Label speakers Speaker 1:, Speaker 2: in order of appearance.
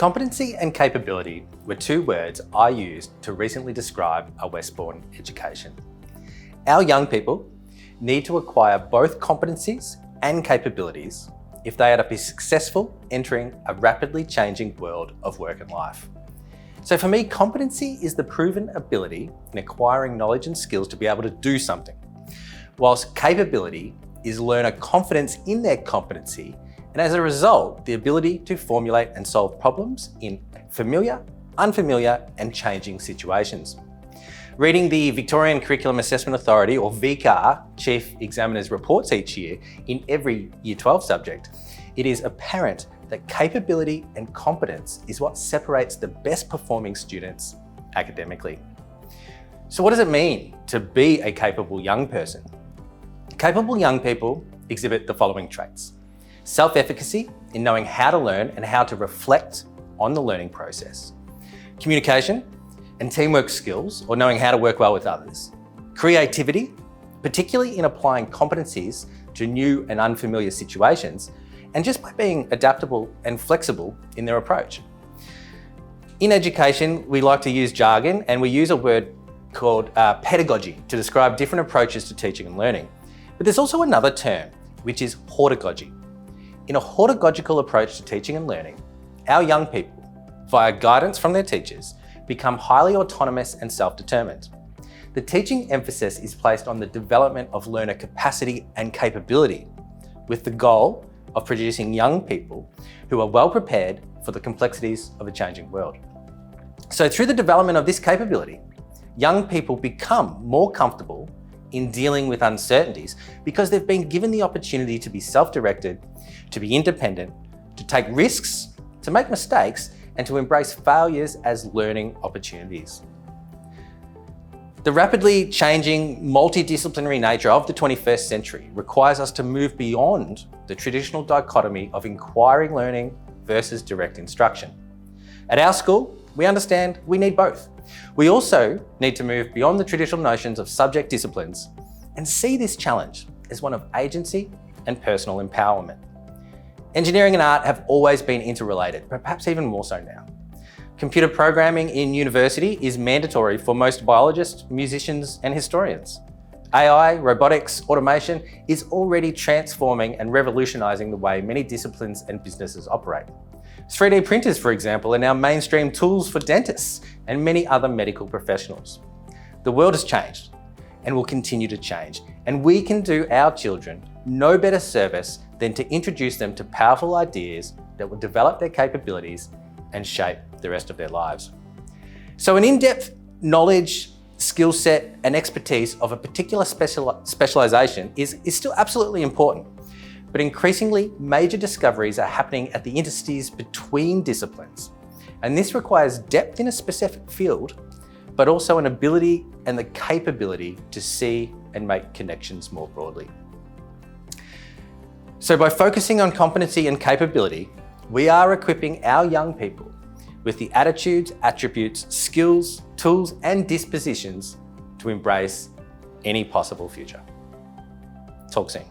Speaker 1: Competency and capability were two words I used to recently describe a Westbourne education. Our young people need to acquire both competencies and capabilities if they are to be successful entering a rapidly changing world of work and life. So for me, competency is the proven ability in acquiring knowledge and skills to be able to do something, whilst capability is learner confidence in their competency, and as a result, the ability to formulate and solve problems in familiar, unfamiliar, and changing situations. Reading the Victorian Curriculum Assessment Authority, or VCAR, Chief Examiner's reports each year in every Year 12 subject, it is apparent that capability and competence is what separates the best performing students academically. So what does it mean to be a capable young person? Capable young people exhibit the following traits: self-efficacy in knowing how to learn and how to reflect on the learning process, communication and teamwork skills, or knowing how to work well with others, creativity, particularly in applying competencies to new and unfamiliar situations, and just by being adaptable and flexible in their approach. In education, we like to use jargon, and we use a word called pedagogy to describe different approaches to teaching and learning. But there's also another term, which is hortagogy. In a hortagogical approach to teaching and learning, our young people, via guidance from their teachers, become highly autonomous and self-determined. The teaching emphasis is placed on the development of learner capacity and capability, with the goal of producing young people who are well prepared for the complexities of a changing world. So through the development of this capability, young people become more comfortable in dealing with uncertainties because they've been given the opportunity to be self-directed, to be independent, to take risks, to make mistakes, and to embrace failures as learning opportunities. The rapidly changing multidisciplinary nature of the 21st century requires us to move beyond the traditional dichotomy of inquiring learning versus direct instruction. At our school, we understand we need both. We also need to move beyond the traditional notions of subject disciplines and see this challenge as one of agency and personal empowerment. Engineering and art have always been interrelated, but perhaps even more so now. Computer programming in university is mandatory for most biologists, musicians, and historians. AI, robotics, automation is already transforming and revolutionizing the way many disciplines and businesses operate. 3D printers, for example, are now mainstream tools for dentists and many other medical professionals. The world has changed and will continue to change, and we can do our children no better service than to introduce them to powerful ideas that will develop their capabilities and shape the rest of their lives. So an in-depth knowledge, skill set, and expertise of a particular specialization is still absolutely important. But increasingly, major discoveries are happening at the interstices between disciplines. And this requires depth in a specific field, but also an ability and the capability to see and make connections more broadly. So by focusing on competency and capability, we are equipping our young people with the attitudes, attributes, skills, tools, and dispositions to embrace any possible future. Talk soon.